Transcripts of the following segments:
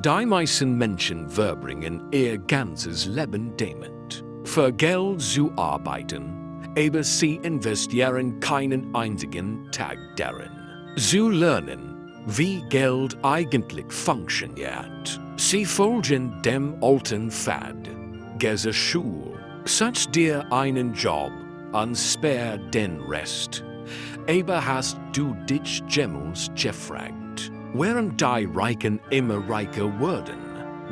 Die meisten Menschen verbringen ihr ganzes Leben damit. Für Geld zu arbeiten, aber sie investieren keinen einzigen Tag darin. Zu lernen, wie Geld eigentlich funktioniert. Sie folgen dem alten Pfad. Geh zur Schule, such dir einen Job und spar den Rest. Aber hast du dich jemals gefragt, während die Reichen immer reicher werden,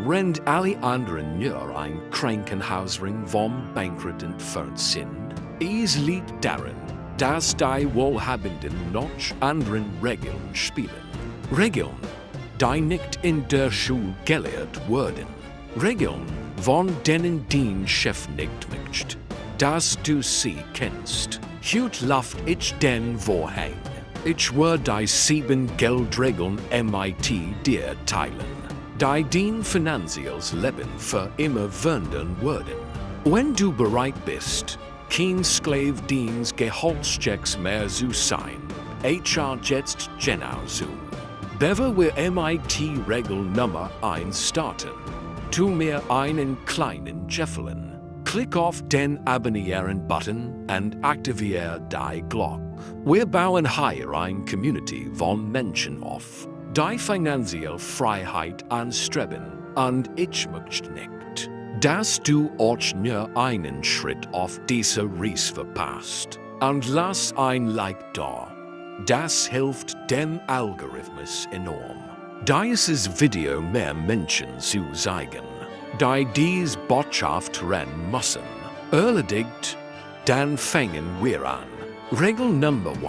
rennt alle anderen nur ein Krankenhausring vom Bankrott entfernt sind? Es liegt daran, dass die Wohlhabenden noch anderen Regeln spielen. Regeln, die nicht in der Schule gelehrt wurden. Regeln, von denen dein Chef nicht möchte, dass du sie kennst. Heute laft ich den Vorhang. Ich werde die 7 Geldregeln MIT dir teilen, die dein finanzielles Leben für immer verändern würden. Wenn du bereit bist, kein Sklave deines Gehaltschecks mehr zu sein, HR jetzt genau so. Bevor wir MIT-Regel Nummer 1 starten, tu mir einen kleinen Gefallen. Klick auf den Abonnieren-Button und aktiviere die Glocke. Wir bauen hier eine Community von Menschen auf, die finanzielle Freiheit anstreben, und ich möchte nicht, dass du auch nur einen Schritt auf diese Reise verpasst. Und lass ein Like da. Das hilft dem Algorithmus enorm. Dieses Video mehr Menschen zu zeigen, die diese Botschaft hören müssen. Erledigt, dann fangen wir an. Regel Nummer 1.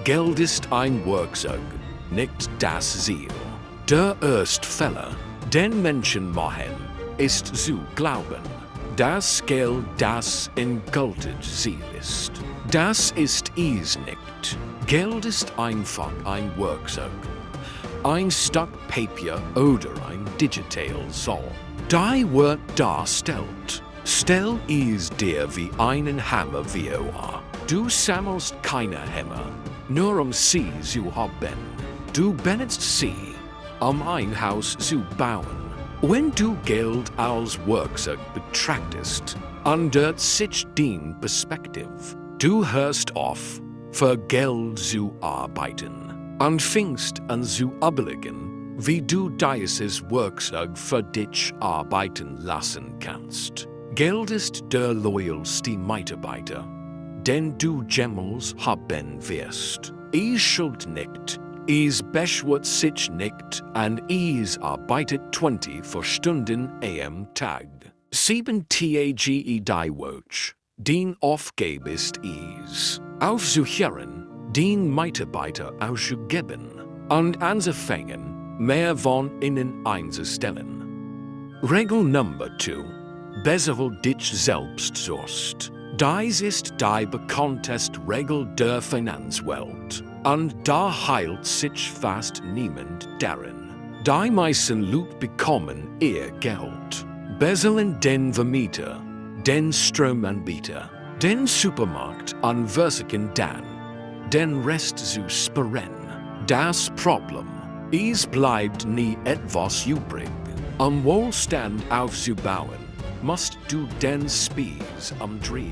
Geld ist ein Werkzeug, nicht das Ziel. Der erste Fehler, den Menschen machen, ist zu glauben, dass Geld das endgültige Ziel ist. Das ist es nicht. Geld ist einfach ein Werkzeug. Ein Stück Papier oder ein Digital Soll. Die wird dargestellt. Stell es dir wie einen Hammer vor. Du sammelst keine Hammer, nur sie zu haben. Du benutzt sie, ein Haus zu bauen. Wenn du Geld als Werkzeug betrachtest, ändert sich deine Perspektive. Du hörst auf, für Geld zu arbeiten und fängst an zu überlegen, wie du dieses Werkzeug für dich arbeiten lassen kannst. Geld ist der loyalste Mitarbeiter, den du jemals haben wirst. Es schuld nicht, es beschwert sich nicht und es arbeitet 24 Stunden am Tag. 7 Tage die Woche. Den Aufgabe ist es, aufzuhören, den Mitarbeiter auszugeben und anzufangen, mehr von ihnen einzustellen. Regel Nummer 2. Bessere dich selbst zuerst. Dies ist die bekannteste Regel der Finanzwelt. Und da heilt sich fast niemand darin. Die meisten Leute bekommen ihr Geld. Bezahlen den Vermieter, den Stromanbieter, den Supermarkt und versichern dann, den Rest zu sparen. Das Problem: es bleibt nie etwas übrig. Wohlstand aufzubauen, musst du den Spieß umdrehen.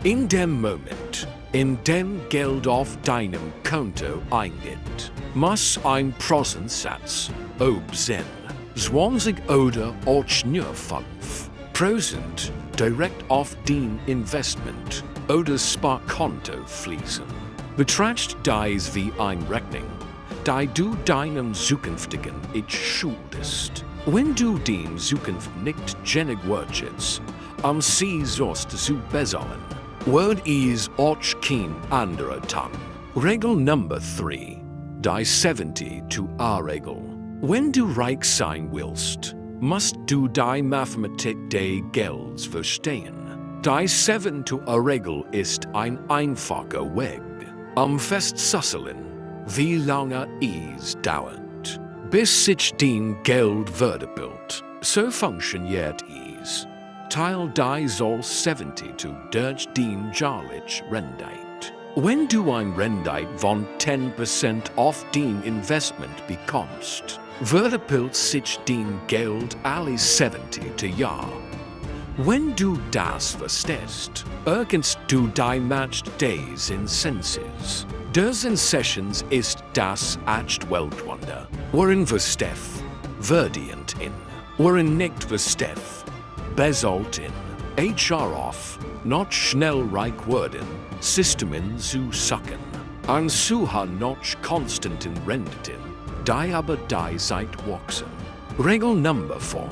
In dem Moment, in dem Geld auf deinem Konto eingeht, muss ein Prozentsatz, ob sind 20 oder auch nur 5%, direkt auf dein Investment oder Sparkonto fließen. Betracht dies wie eine Rechnung, die du deinem zukünftigen Ich schuldest. Wenn du den Zukunft nicht genug wertschätzt, sie sonst zu bezahlen, wird es auch kein anderer tun. Regel Nummer 3. Die 70-to-A-Regel. Wenn du reich sein willst, musst du die Mathematik des Gelds verstehen. Die 7-to-A-Regel ist ein einfacher Weg, festzustellen, wie lange es dauert, bis sich dein Geld verdoppelt. So funktioniert es. Teil die soll 70 durch den jährlichen Rendite. Wenn du ein Rendite von 10% auf dein Investment bekommst, Verderpilt sich den Geld alle 70 Jahr. Wenn du das verstehst, erkennst du die matched days in senses. Das in sessions ist das acht Weltwunder. Worin verstef, verdient in. Worin nicht verstef, besalt in. HR off, not schnell reich werden, Systemen zu sucken. An suha noch konstanten rendeten, die aber die Zeit wachsen. Regel Nummer 4.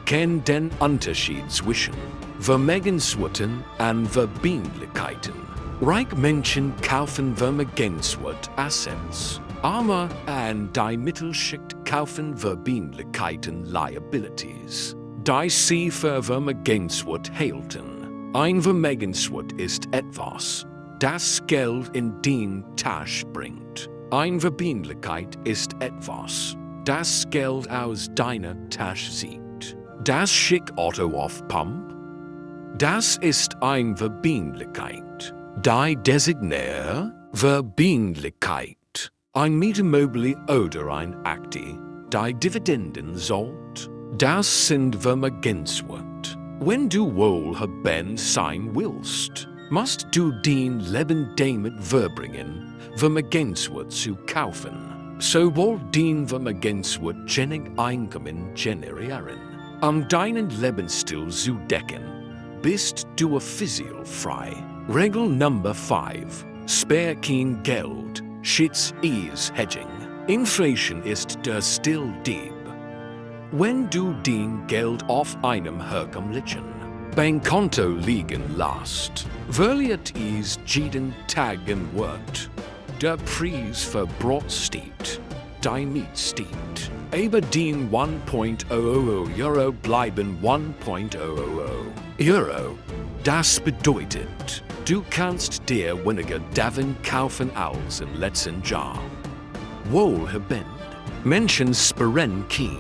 Kenn den Unterschied zwischen Vermögenswerten und Verbindlichkeiten. Reich Menschen kaufen Vermögenswert Assets. Arme und die Mittelschicht kaufen Verbindlichkeiten Liabilities. Die sie für Vermögenswert hielten. Ein Vermögenswert ist etwas, das Geld in den Tasch bringt. Eine Verbindlichkeit ist etwas, das Geld aus deiner Tasche zieht. Das Schick-Auto auf Pump? Das ist eine Verbindlichkeit. Die Designär Verbindlichkeit. Ein Mietermöbel oder ein Aktie, die Dividenden zahlt. Das sind Vermögenswert. Wenn du wohlhabend sein willst, musst du den Leben damit verbringen, Vermögenswert zu kaufen. Sowohl den Vermögenswert genig Einkommen generieren. Deinen Lebensstil zu decken, bist du offiziell frei. Regel Nummer 5. Spare kein Geld. Schitz is hedging. Inflation ist der Stilldieb. Wenn du den Geld auf einem herkömmlichen Bankkonto liegen lässt, verliert es jeden Tag im Wert. Der Preis für Brot steigt, die Miete steigt. Aber den 1.000 Euro bleiben 1.000 Euro. Das bedeutet, du kannst dir weniger davon kaufen als im letzten Jahr. Wohlhabend. Menschen sparen kein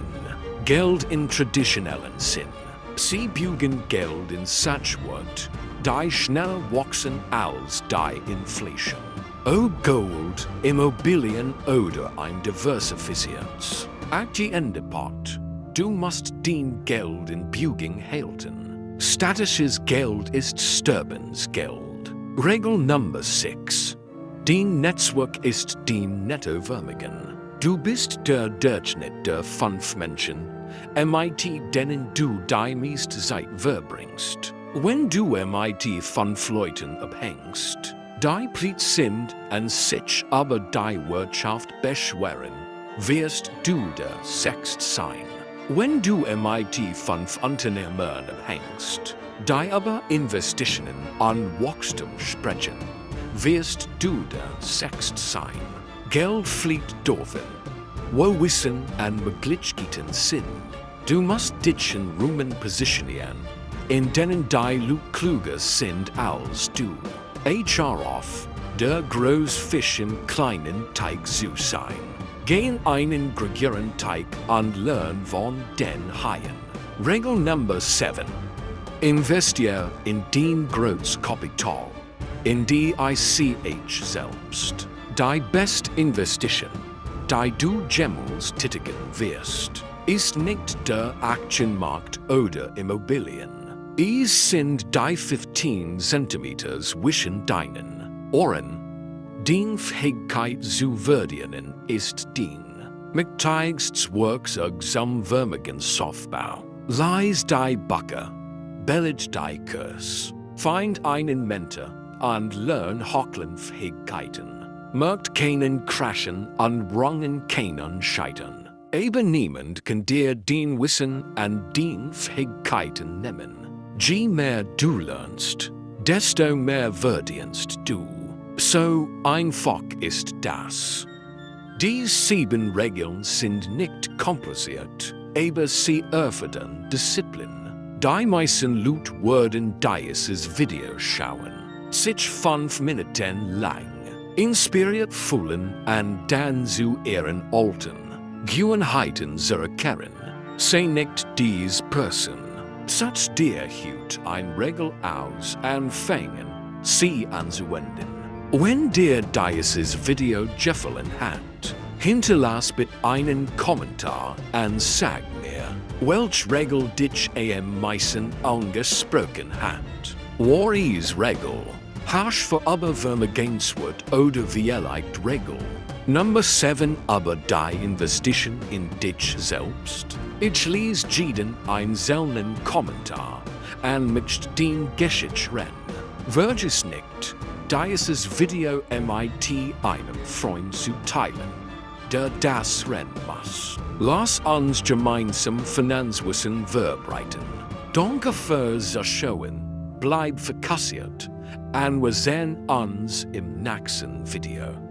Geld in traditionellen Sinn. Sie bügen Geld in Sachwert, die schnell wachsen als die Inflation. Ob Gold, Immobilien oder ein diversifiziertes Aktienpot. Du musst den Geld in Bügung halten. Statisches Geld ist Sterbensgeld. Regel Nummer 6. Den Netzwerk ist den Nettovermögen. Du bist der Durchschnitt der 5 Menschen, mit denen du die meiste Zeit verbringst. Wenn du mit 5 Leuten abhängst, die pleat sind und sich aber die Wirtschaft beschweren, wirst du der Sechste sein. Wenn du mit 5 Unternehmern abhängst, die aber Investitionen an Wachstum sprechen, wirst du der Sechste sein. Geld fliegt dorthin, wo Wissen und Möglichkeiten sind. Du musst dich in Räumen positionieren, in denen die Leute klüger sind als du. HR off, der Großfisch im kleinen Teig zu sein. Geh einen größeren Teig und lern von den Haien. Regel Nummer 7. Investiere in den Großkapital, in die ICH selbst. Die beste Investition, die du jemals tätigen wirst, ist nicht der Aktienmarkt oder Immobilien. Es sind die 15 Zentimeter zwischen deinen Ohren. Die Fähigkeit zu verdienen ist den mitteilungswirksamen Vermögensaufbau. Leis die Backe, billig die Kurs, find einen Mentor und lern Hochlandfähigkeiten. Merkt keinen Crashen und rangen keinen Scheitern. Aber niemand kann dir den Wissen und den Fähigkeiten nehmen. Je mehr du lernst, desto mehr verdienst du. So einfach ist das. Die 7 Regeln sind nicht kompliziert, aber sie erfordern Disziplin. Die meisten Leute werden dieses Video schauen, sich 5 Minuten lang, inspiriert fühlen und dann zu ihren alten Gewohnheiten zurückkehren. Sei nicht diese Person. Such dir hut ein Regel aus und fangen sie anzuwenden. Wenn dir dieses Video gefallen hat, Hinterlass mit einen Kommentar an Sag mir, welch Regel dich meisten angesprochen hat. War is Regel? Hash für aber Vermögenswert oder vielleicht Regel. Number 7. Aber die Investition in dich selbst. Ich lese jeden einzelnen Kommentar an mich den Geschichte ren. Vergiss nicht, dieses Video mit einem Freund zu teilen, der das rennen muss. Lass uns gemeinsam Finanzwissen verbreiten. Danke fürs Zuschauen, bleib fokussiert, und wir sehen uns im nächsten Video.